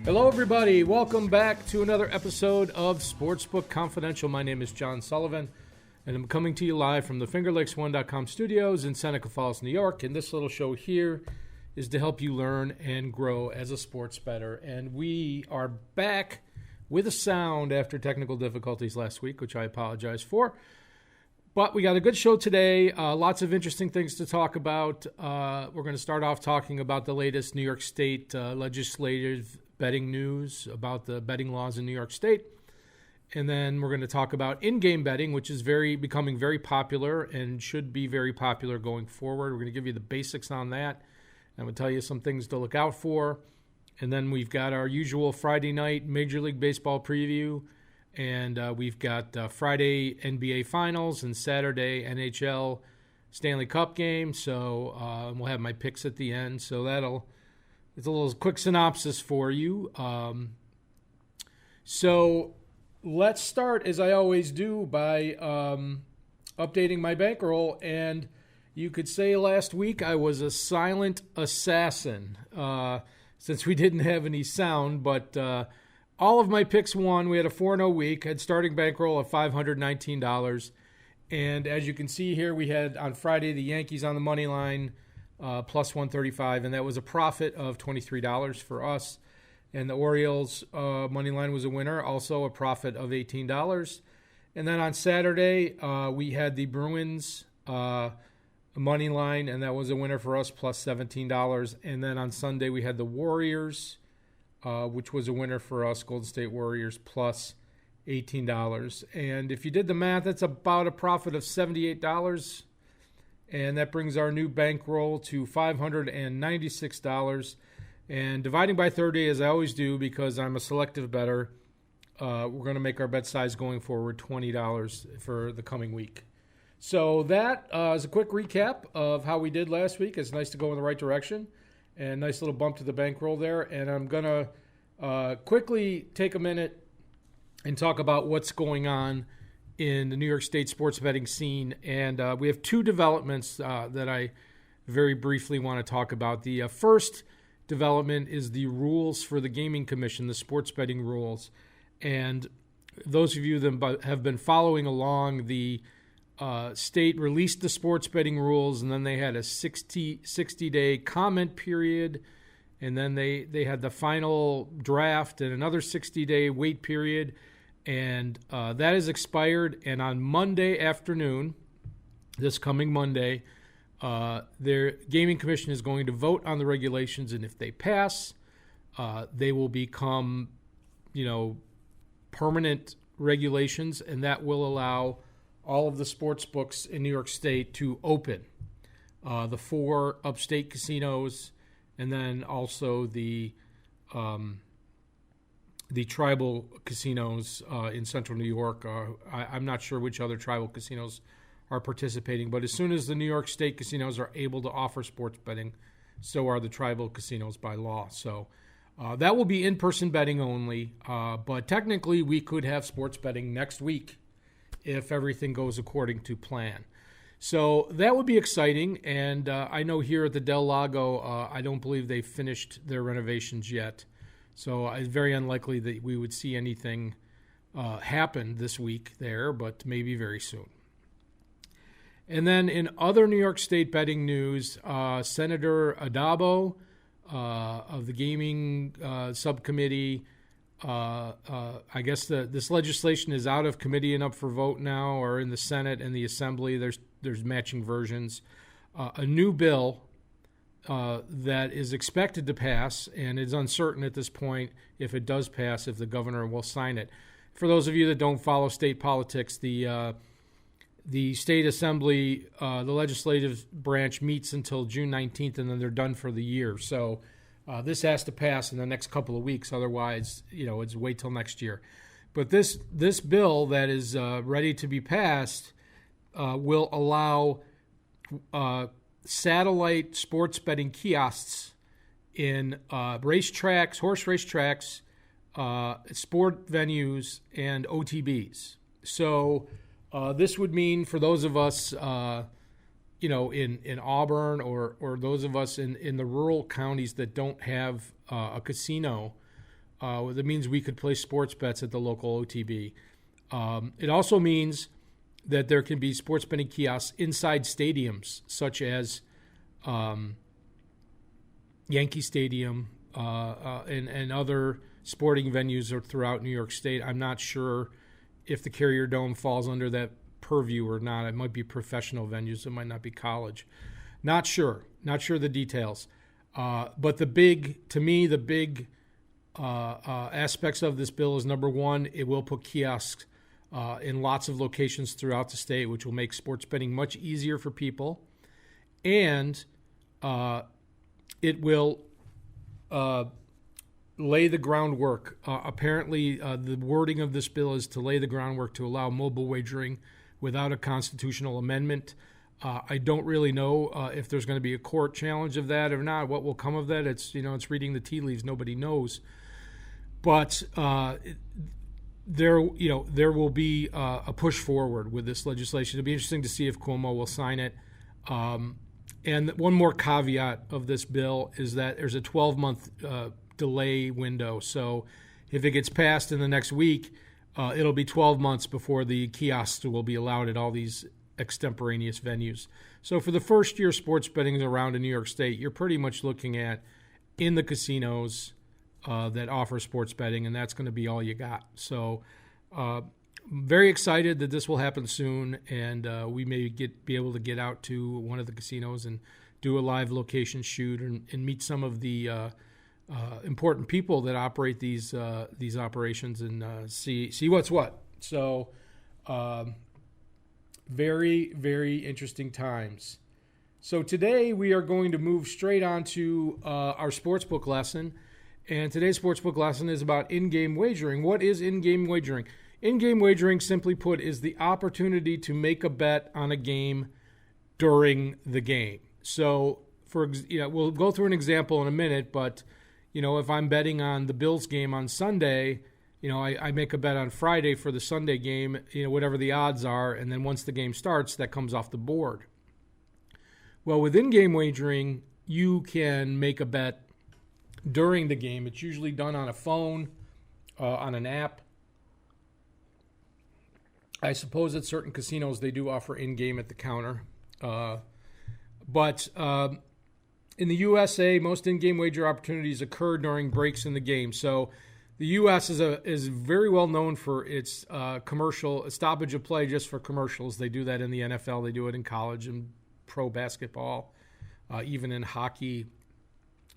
Hello, everybody. Welcome back to another episode of Sportsbook Confidential. My name is John Sullivan, and I'm coming to you live from the FingerLakes1.com studios in Seneca Falls, New York. And this little show here is to help you learn and grow as a sports bettor. And we are back with a sound after technical difficulties last week, which I apologize for. But we got a good show today. Lots of interesting things to talk about. We're going to start off talking about the latest New York State legislative betting news about the betting laws in New York State. And then we're going to talk about in-game betting, which is becoming very popular and should be very popular going forward. We're going to give you the basics on that. I'm going to tell you some things to look out for. And then we've got our usual Friday night Major League Baseball preview. And we've got Friday NBA Finals and Saturday NHL Stanley Cup game. So we'll have my picks at the end. So it's a little quick synopsis for you. So let's start, as I always do, by updating my bankroll. And you could say last week I was a silent assassin since we didn't have any sound. But all of my picks won. We had a 4-0 week. Had starting bankroll of $519. And as you can see here, we had on Friday the Yankees on the money line, plus 135, and that was a profit of $23 for us. And the Orioles money line was a winner, also a profit of $18. And then on Saturday, we had the Bruins money line, and that was a winner for us, plus $17. And then on Sunday, we had the Warriors, which was a winner for us, Golden State Warriors, plus $18. And if you did the math, that's about a profit of $78. And that brings our new bankroll to $596. And dividing by 30, as I always do, because I'm a selective bettor, we're going to make our bet size going forward $20 for the coming week. So that is a quick recap of how we did last week. It's nice to go in the right direction. And nice little bump to the bankroll there. And I'm going to quickly take a minute and talk about what's going on in the New York State sports betting scene. And we have two developments that I very briefly want to talk about. The first development is the rules for the Gaming Commission, the sports betting rules. And those of you that have been following along, the state released the sports betting rules, and then they had a 60-day comment period, and then they had the final draft and another 60-day wait period. And that is expired. And on Monday afternoon, this coming Monday, their Gaming Commission is going to vote on the regulations. And if they pass, they will become, permanent regulations. And that will allow all of the sports books in New York State to open. The 4 upstate casinos, and then also the tribal casinos in central New York. I'm not sure which other tribal casinos are participating, but as soon as the New York State casinos are able to offer sports betting, so are the tribal casinos by law. So that will be in-person betting only, but technically we could have sports betting next week if everything goes according to plan. So that would be exciting, and I know here at the Del Lago, I don't believe they've finished their renovations yet. So it's very unlikely that we would see anything happen this week there, but maybe very soon. And then in other New York State betting news, Senator Adabo of the Gaming Subcommittee, I guess this legislation is out of committee and up for vote now, or in the Senate and the Assembly. There's matching versions. A new bill that is expected to pass, and it's uncertain at this point if it does pass, if the governor will sign it. For those of you that don't follow state politics, the state assembly, the legislative branch meets until June 19th, and then they're done for the year. So this has to pass in the next couple of weeks. Otherwise, it's wait till next year. But this bill that is ready to be passed will allow satellite sports betting kiosks in racetracks, horse racetracks, sport venues, and OTBs. So this would mean for those of us, in Auburn or those of us in the rural counties that don't have a casino, That means we could place sports bets at the local OTB. It also means that there can be sports betting kiosks inside stadiums, such as Yankee Stadium and other sporting venues throughout New York State. I'm not sure if the Carrier Dome falls under that purview or not. It might be professional venues. It might not be college. Not sure the details. But the big aspects of this bill is, number one, it will put kiosks in lots of locations throughout the state, which will make sports betting much easier for people. And it will lay the groundwork. Apparently, the wording of this bill is to lay the groundwork to allow mobile wagering without a constitutional amendment. I don't really know if there's going to be a court challenge of that or not. What will come of that? It's reading the tea leaves. Nobody knows. But there will be a push forward with this legislation. It'll be interesting to see if Cuomo will sign it. And one more caveat of this bill is that there's a 12-month delay window. So if it gets passed in the next week, it'll be 12 months before the kiosks will be allowed at all these extemporaneous venues. So for the first year sports betting around in New York State, you're pretty much looking at in the casinos that offer sports betting, and that's going to be all you got. So very excited that this will happen soon, and we may be able to get out to one of the casinos and do a live location shoot and meet some of the important people that operate these operations and see what's what. So very, very interesting times. So today we are going to move straight on to our sportsbook lesson. And today's sportsbook lesson is about in-game wagering. What is in-game wagering? In-game wagering, simply put, is the opportunity to make a bet on a game during the game. So, we'll go through an example in a minute, but, if I'm betting on the Bills game on Sunday, I make a bet on Friday for the Sunday game, whatever the odds are, and then once the game starts, that comes off the board. Well, with in-game wagering, you can make a bet during the game. It's usually done on a phone, on an app. I suppose at certain casinos they do offer in-game at the counter. But in the USA, most in-game wager opportunities occur during breaks in the game. So the U.S. is very well known for its commercial stoppage of play just for commercials. They do that in the NFL. They do it in college and pro basketball, even in hockey.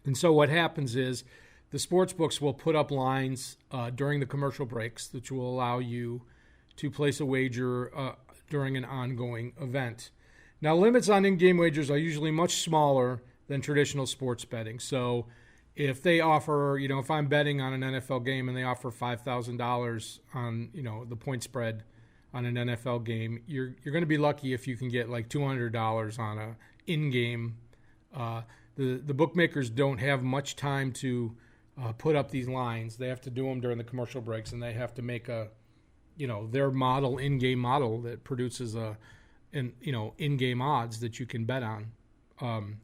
And so what happens is the sports books will put up lines during the commercial breaks, which will allow you to place a wager during an ongoing event. Now, limits on in-game wagers are usually much smaller than traditional sports betting. So if they offer, if I'm betting on an NFL game and they offer $5,000 on, the point spread on an NFL game, you're going to be lucky if you can get like $200 on a in-game. The bookmakers don't have much time to put up these lines. They have to do them during the commercial breaks, and they have to make their model, in-game model that produces in-game odds that you can bet on.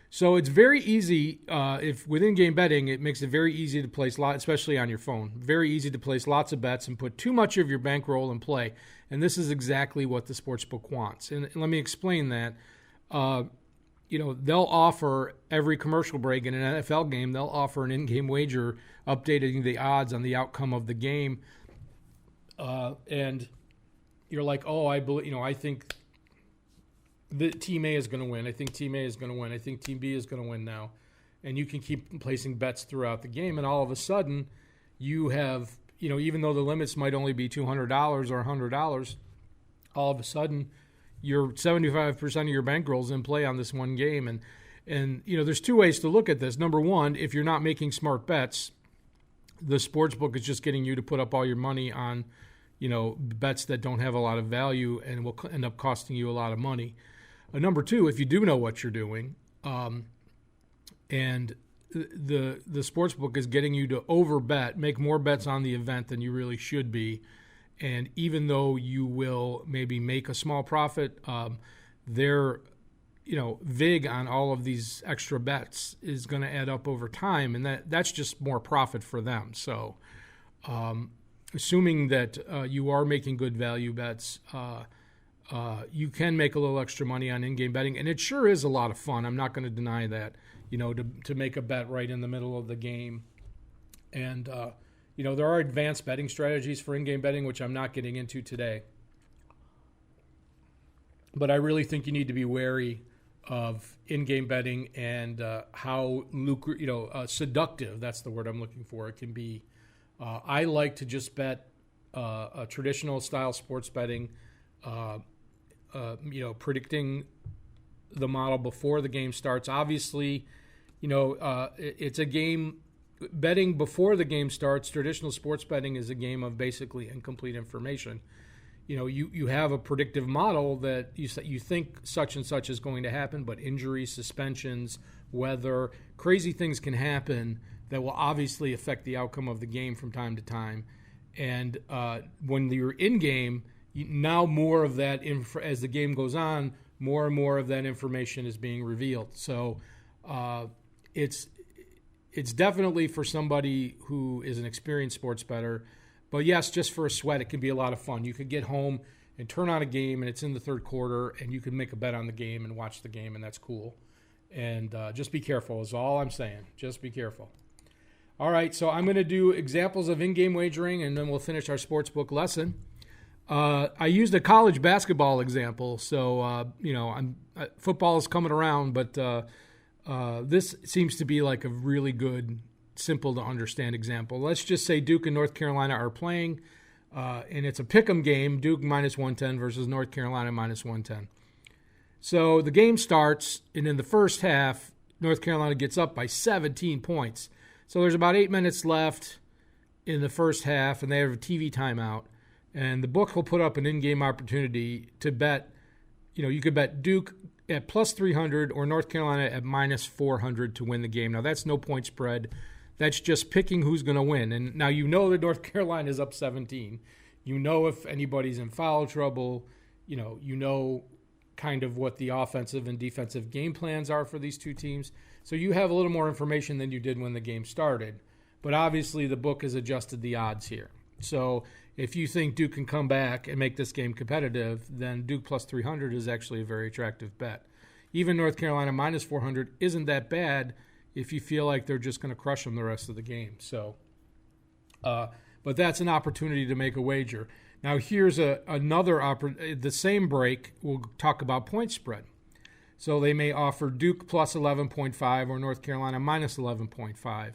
So it's very easy. If with in-game betting, it makes it very easy to place especially on your phone. Very easy to place lots of bets and put too much of your bankroll in play. And this is exactly what the sportsbook wants. And let me explain that. They'll offer every commercial break in an NFL game. They'll offer an in-game wager updating the odds on the outcome of the game. And you're like, oh, I think the team A is going to win. I think team A is going to win. I think team B is going to win now. And you can keep placing bets throughout the game. And all of a sudden, you have, even though the limits might only be $200 or $100, all of a sudden, your 75% of your bankroll's in play on this one game. And there's two ways to look at this. Number one, if you're not making smart bets, the sportsbook is just getting you to put up all your money on, bets that don't have a lot of value and will end up costing you a lot of money. Number two, if you do know what you're doing, and the sportsbook is getting you to overbet, make more bets on the event than you really should be, and even though you will maybe make a small profit, they're vig on all of these extra bets is going to add up over time, and that's just more profit for them. So assuming that you are making good value bets, you can make a little extra money on in-game betting, and it sure is a lot of fun. I'm not going to deny that, to make a bet right in the middle of the game. And, there are advanced betting strategies for in-game betting, which I'm not getting into today. But I really think you need to be wary of in-game betting and how seductive, that's the word I'm looking for, it can be. I like to just bet a traditional style sports betting, predicting the model before the game starts. Obviously, it's a game. Betting before the game starts, traditional sports betting is a game of basically incomplete information. You have a predictive model that you think such and such is going to happen, but injuries, suspensions, weather, crazy things can happen that will obviously affect the outcome of the game from time to time. And when you're in game, now more of that, as the game goes on, more and more of that information is being revealed. So it's definitely for somebody who is an experienced sports bettor. But yes, just for a sweat, it can be a lot of fun. You could get home and turn on a game, and it's in the third quarter, and you can make a bet on the game and watch the game, and that's cool. And just be careful is all I'm saying. Just be careful. All right, so I'm going to do examples of in-game wagering, and then we'll finish our sportsbook lesson. I used a college basketball example, so football is coming around, but this seems to be like a really good, simple to understand example. Let's just say Duke and North Carolina are playing, and it's a pick'em game. Duke minus 110 versus North Carolina minus 110. So the game starts, and in the first half, North Carolina gets up by 17 points. So there's about 8 minutes left in the first half, and they have a TV timeout. And the book will put up an in-game opportunity to bet. You could bet Duke at plus 300 or North Carolina at minus 400 to win the game. Now, that's no point spread. That's just picking who's going to win. And now that North Carolina is up 17. If anybody's in foul trouble. Kind of what the offensive and defensive game plans are for these two teams. So you have a little more information than you did when the game started. But obviously the book has adjusted the odds here. So if you think Duke can come back and make this game competitive, then Duke plus 300 is actually a very attractive bet. Even North Carolina minus 400 isn't that bad if you feel like they're just going to crush them the rest of the game. So, but that's an opportunity to make a wager. Now here's the same break. We'll talk about point spread. So they may offer Duke plus 11.5 or North Carolina minus 11.5,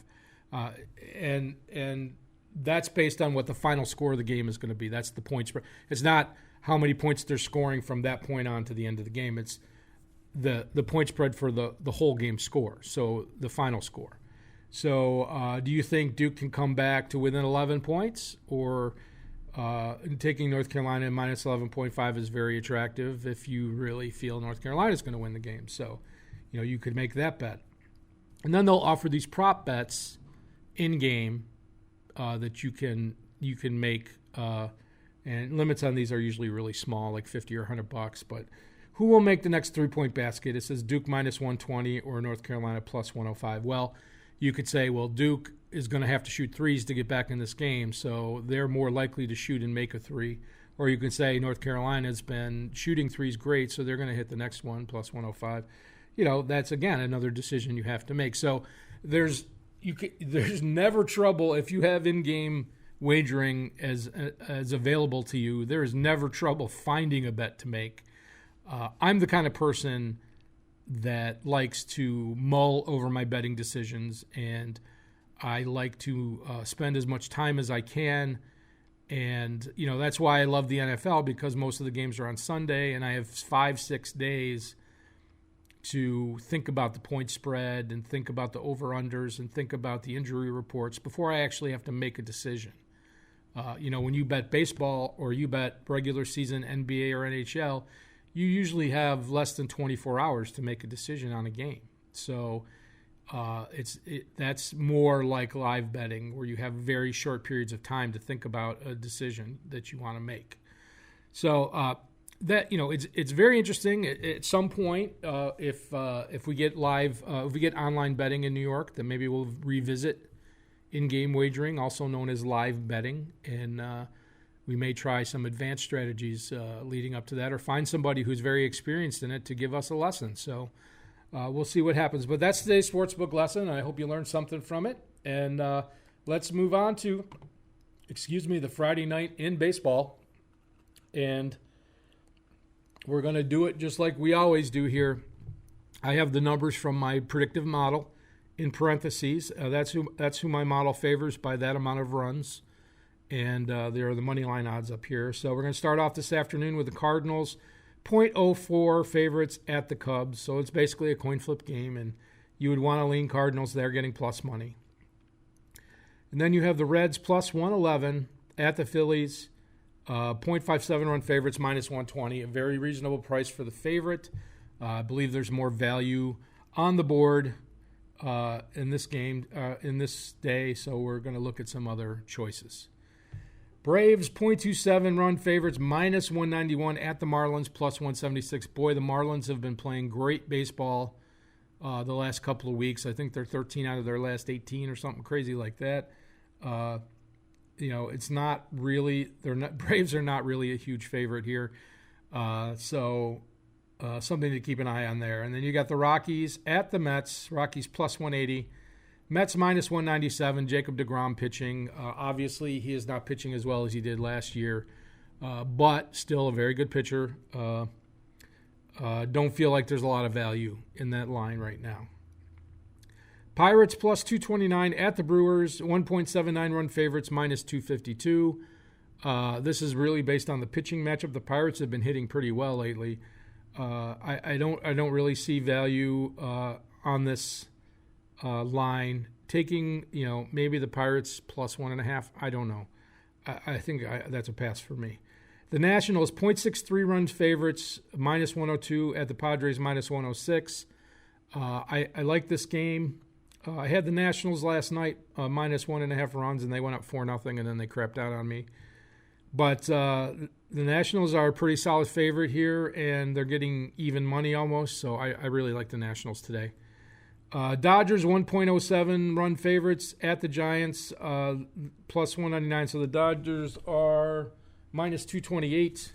and that's based on what the final score of the game is going to be. That's the point spread. It's not how many points they're scoring from that point on to the end of the game. It's the point spread for the whole game score, so the final score. So do you think Duke can come back to within 11 points, or taking North Carolina minus 11.5 is very attractive if you really feel North Carolina is going to win the game? So you could make that bet. And then they'll offer these prop bets in-game that you can make, and limits on these are usually really small, like $50 or $100. But who will make the next 3-point basket? It says Duke minus 120 or North Carolina plus 105. Well, you could say, well, Duke is going to have to shoot threes to get back in this game, so they're more likely to shoot and make a three. Or you can say North Carolina's been shooting threes great, so they're going to hit the next one plus 105. That's again another decision you have to make. So there's never trouble if you have in-game wagering as available to you. There is never trouble finding a bet to make. I'm the kind of person that likes to mull over my betting decisions, and I like to spend as much time as I can. And that's why I love the NFL, because most of the games are on Sunday, and I have 5-6 days to think about the point spread and think about the over-unders and think about the injury reports before I actually have to make a decision. When you bet baseball or you bet regular season NBA or NHL, you usually have less than 24 hours to make a decision on a game. So that's more like live betting, where you have very short periods of time to think about a decision that you want to make. So that it's very interesting. At some point, if we get if we get online betting in New York, then maybe we'll revisit in-game wagering, also known as live betting, and we may try some advanced strategies leading up to that, or find somebody who's very experienced in it to give us a lesson. So we'll see what happens. But that's today's sportsbook lesson. I hope you learned something from it. And let's move on to, the Friday night in baseball. And we're going to do it just like we always do here. I have the numbers from my predictive model in parentheses. That's who my model favors by that amount of runs. And there are the money line odds up here. So we're going to start off this afternoon with the Cardinals, 0.04 favorites at the Cubs. So it's basically a coin flip game, and you would want to lean Cardinals there, getting plus money. And then you have the Reds plus 111 at the Phillies, 0.57 run favorites, minus 120. A very reasonable price for the favorite. I believe there's more value on the board in this game, in this day, so we're going to look at some other choices. Braves, 0.27 run favorites, minus 191 at the Marlins, plus 176. Boy, the Marlins have been playing great baseball the last couple of weeks. I think they're 13 out of their last 18 or something crazy like that. It's not really Braves are not really a huge favorite here. So something to keep an eye on there. And then you got the Rockies at the Mets, Rockies plus 180. Mets minus 197, Jacob deGrom pitching. Obviously, he is not pitching as well as he did last year, but still a very good pitcher. Don't feel like there's a lot of value in that line right now. Pirates plus 229 at the Brewers, 1.79 run favorites, minus 252. This is really based on the pitching matchup. The Pirates have been hitting pretty well lately. I don't really see value on this line. Taking, maybe the Pirates plus 1.5. I don't know. I think that's a pass for me. The Nationals, 0.63 runs favorites, minus 102 at the Padres, minus 106. I like this game. I had the Nationals last night, minus 1.5 runs, and they went up 4-0, and then they crapped out on me. But the Nationals are a pretty solid favorite here, and they're getting even money almost, so I really like the Nationals today. Dodgers, 1.07 run favorites at the Giants, plus 199. So the Dodgers are minus 228.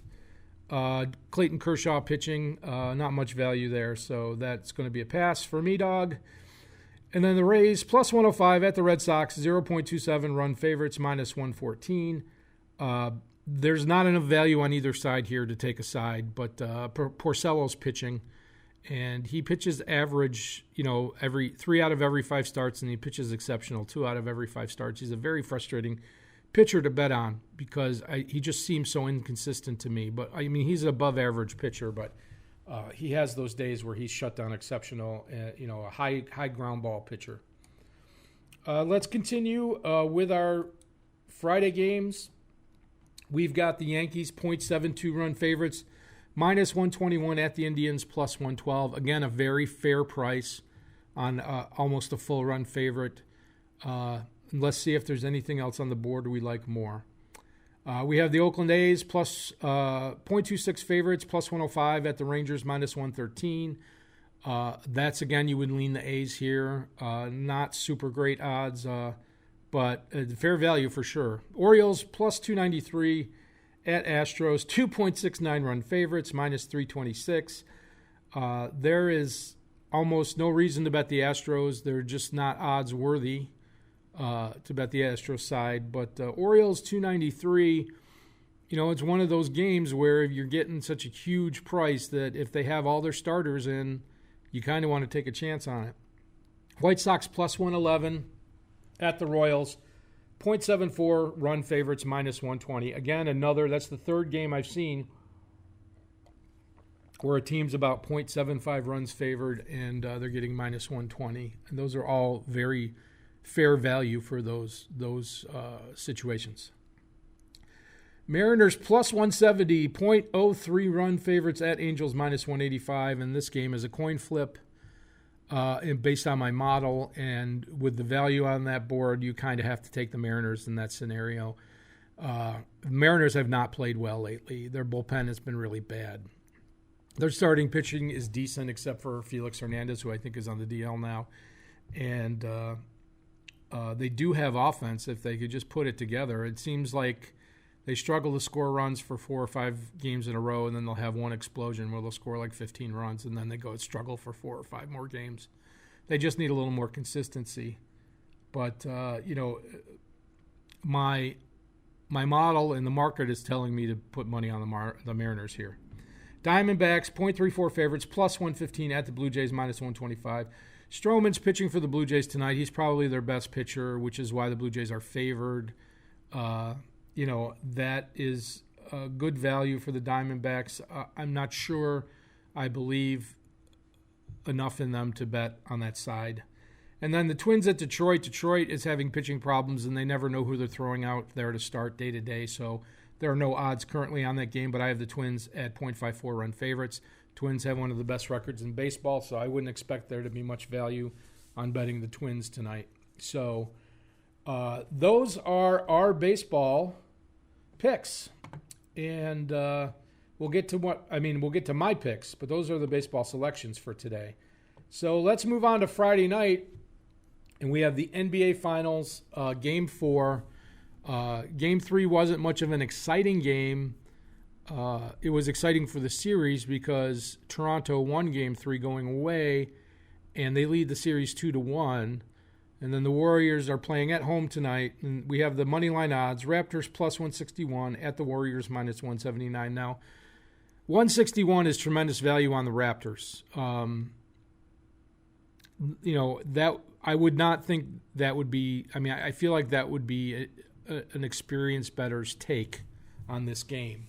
Clayton Kershaw pitching, not much value there, so that's going to be a pass for me, dog. And then the Rays, plus 105 at the Red Sox, 0.27 run favorites, minus 114. There's not enough value on either side here to take a side, but Porcello's pitching. And he pitches average, every 3 out of every 5 starts, and he pitches exceptional 2 out of every 5 starts. He's a very frustrating pitcher to bet on because he just seems so inconsistent to me. But, he's an above-average pitcher, but he has those days where he's shut down exceptional, a high ground ball pitcher. Let's continue with our Friday games. We've got the Yankees, 0.72 run favorites, minus 121 at the Indians, plus 112. Again, a very fair price on almost a full run favorite. Let's see if there's anything else on the board we like more. We have the Oakland A's plus 0.26 favorites, plus 105 at the Rangers, minus 113. That's, again, you would lean the A's here. Not super great odds, but fair value for sure. Orioles plus 293 at Astros, 2.69 run favorites, minus 326. There is almost no reason to bet the Astros. They're just not odds worthy to bet the Astros side. But Orioles 293, it's one of those games where you're getting such a huge price that if they have all their starters in, you kind of want to take a chance on it. White Sox plus 111 at the Royals, 0.74 run favorites, minus 120. Again, that's the third game I've seen where a team's about 0.75 runs favored and they're getting minus 120. And those are all very fair value for those situations. Mariners plus 170, 0.03 run favorites at Angels, minus 185. And this game is a coin flip based on my model. And with the value on that board, you kind of have to take the Mariners in that scenario. Mariners have not played well lately. Their bullpen has been really bad. Their starting pitching is decent except for Felix Hernandez, who I think is on the DL now. And they do have offense if they could just put it together. It seems like they struggle to score runs for 4 or 5 games in a row, and then they'll have one explosion where they'll score like 15 runs, and then they go and struggle for 4 or 5 more games. They just need a little more consistency. But, my model and the market is telling me to put money on the Mariners here. Diamondbacks, 0.34 favorites, plus 115 at the Blue Jays, minus 125. Stroman's pitching for the Blue Jays tonight. He's probably their best pitcher, which is why the Blue Jays are favored. That is a good value for the Diamondbacks. I'm not sure I believe enough in them to bet on that side. And then the Twins at Detroit. Detroit is having pitching problems, and they never know who they're throwing out there to start day to day. So there are no odds currently on that game, but I have the Twins at 0.54 run favorites. Twins have one of the best records in baseball, so I wouldn't expect there to be much value on betting the Twins tonight. So those are our baseball picks. And we'll get to my picks, but those are the baseball selections for today. So let's move on to Friday night. And we have the NBA Finals, Game 4. Game 3 wasn't much of an exciting game. It was exciting for the series because Toronto won Game 3 going away, and they lead the series 2-1. And then the Warriors are playing at home tonight, and we have the money line odds. Raptors plus 161 at the Warriors minus 179. Now, 161 is tremendous value on the Raptors. That I would not think that would be. I mean, I feel like that would be an experienced bettor's take on this game.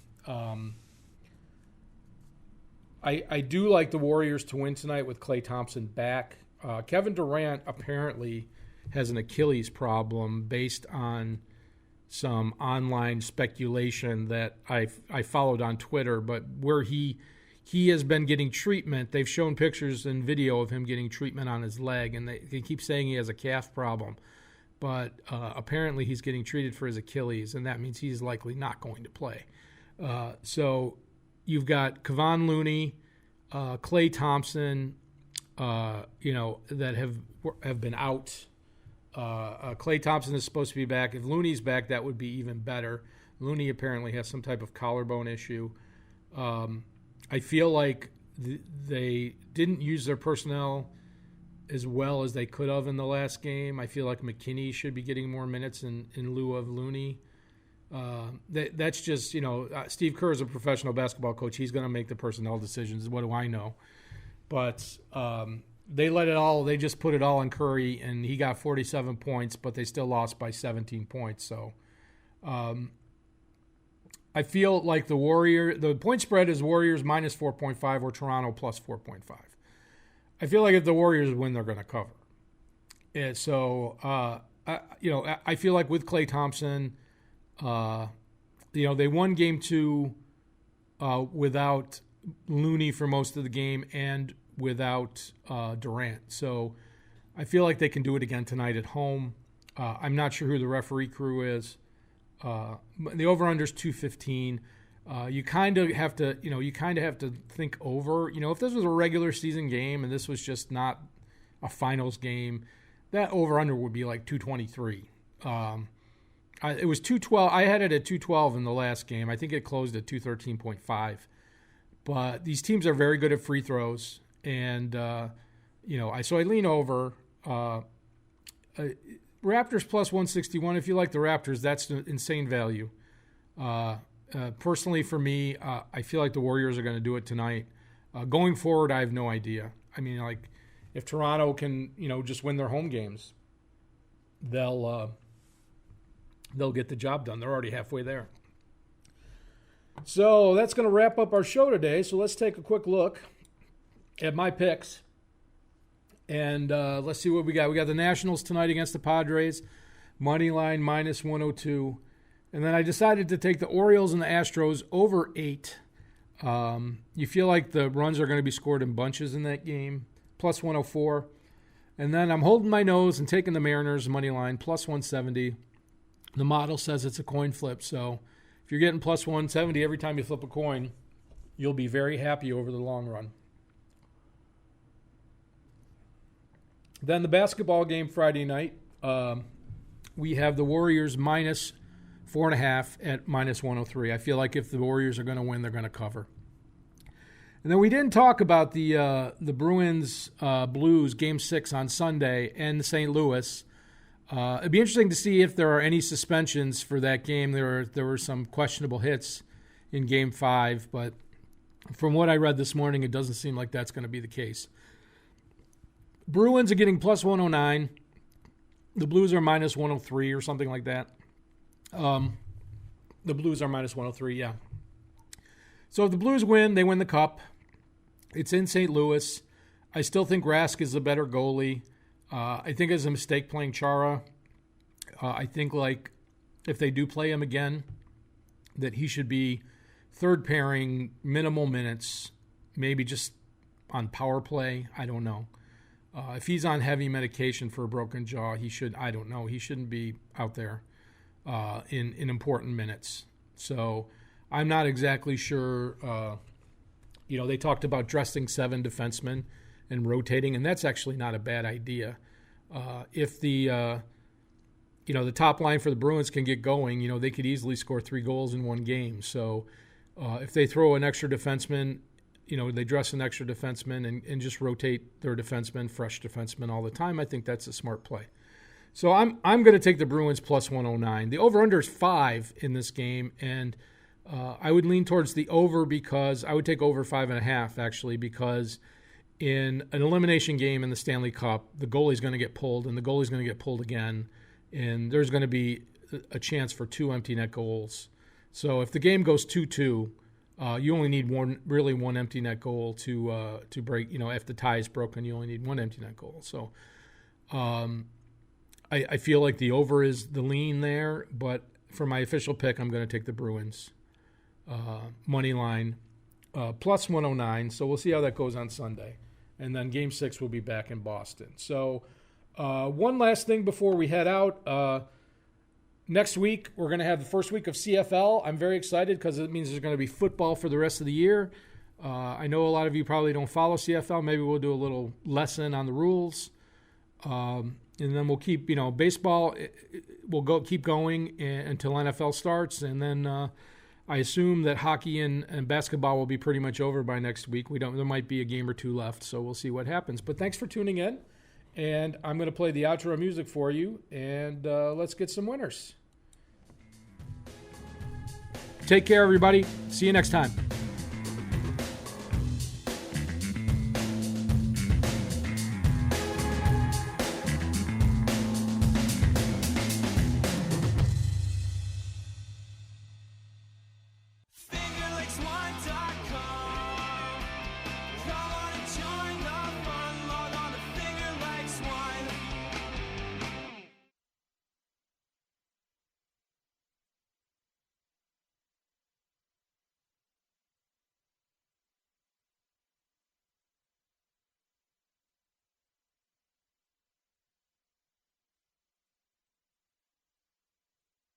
I do like the Warriors to win tonight with Klay Thompson back. Kevin Durant apparently has an Achilles problem based on some online speculation that I followed on Twitter, but where he has been getting treatment. They've shown pictures and video of him getting treatment on his leg, and they keep saying he has a calf problem. But apparently he's getting treated for his Achilles, and that means he's likely not going to play. So you've got Kevon Looney, Klay Thompson, that have been out. Klay Thompson is supposed to be back. If Looney's back, that would be even better. Looney apparently has some type of collarbone issue. I feel like they didn't use their personnel as well as they could have in the last game. I feel like McKinney should be getting more minutes in lieu of Looney. That's just, Steve Kerr is a professional basketball coach. He's going to make the personnel decisions. What do I know? But they just put it all on Curry, and he got 47 points, but they still lost by 17 points. So I feel like the point spread is Warriors minus 4.5 or Toronto plus 4.5. I feel like if the Warriors win, they're going to cover. And so, I feel like with Klay Thompson, they won Game 2 without Looney for most of the game and without Durant. So I feel like they can do it again tonight at home. I'm not sure who the referee crew is. The over/under is 215. You kind of have to think over. If this was a regular season game and this was just not a finals game, that over/under would be like 223. It was 212. I had it at 212 in the last game. I think it closed at 213.5. But these teams are very good at free throws, and I lean over. Raptors plus 161. If you like the Raptors, that's insane value. Personally, for me, I feel like the Warriors are going to do it tonight. Going forward, I have no idea. I mean, like, if Toronto can, just win their home games, they'll get the job done. They're already halfway there. So that's going to wrap up our show today. So let's take a quick look at my picks. And let's see what we got. We got the Nationals tonight against the Padres. Money line minus 102. And then I decided to take the Orioles and the Astros over 8. You feel like the runs are going to be scored in bunches in that game. Plus 104. And then I'm holding my nose and taking the Mariners money line plus 170. The model says it's a coin flip. So if you're getting plus 170 every time you flip a coin, you'll be very happy over the long run. Then the basketball game Friday night, we have the Warriors minus 4.5 at minus 103. I feel like if the Warriors are going to win, they're going to cover. And then we didn't talk about the Bruins Blues Game 6 on Sunday and St. Louis. It'd be interesting to see if there are any suspensions for that game. There were some questionable hits in Game 5, but from what I read this morning, it doesn't seem like that's going to be the case. Bruins are getting plus 109. The Blues are minus 103 or something like that. The Blues are minus 103, yeah. So if the Blues win, they win the Cup. It's in St. Louis. I still think Rask is the better goalie. I think it's a mistake playing Chara. I think, like, if they do play him again, that he should be third pairing, minimal minutes, maybe just on power play. I don't know. If he's on heavy medication for a broken jaw, he shouldn't be out there in important minutes. So I'm not exactly sure. They talked about dressing 7 defensemen and rotating, and that's actually not a bad idea. If the top line for the Bruins can get going, they could easily score 3 goals in one game. So if they throw an extra defenseman, they dress an extra defenseman and just rotate their defensemen, fresh defensemen all the time, I think that's a smart play. So I'm going to take the Bruins plus 109. The over-under is 5 in this game, and I would lean towards the over because I would take over 5.5 actually, because in an elimination game in the Stanley Cup, the goalie's going to get pulled, and the goalie's going to get pulled again, and there's going to be a chance for 2 empty net goals. So if the game goes 2-2, you only need one empty net goal to break. If the tie is broken, you only need 1 empty net goal. So I feel like the over is the lean there, but for my official pick, I'm going to take the Bruins money line plus 109. So we'll see how that goes on Sunday, and then Game 6 will be back in Boston. So one last thing before we head out. Next week, we're going to have the first week of CFL. I'm very excited because it means there's going to be football for the rest of the year. I know a lot of you probably don't follow CFL. Maybe we'll do a little lesson on the rules. And then we'll keep, baseball, we'll keep going until NFL starts. And then I assume that hockey and basketball will be pretty much over by next week. There might be a game or 2 left, so we'll see what happens. But thanks for tuning in. And I'm going to play the outro music for you, and let's get some winners. Take care, everybody. See you next time.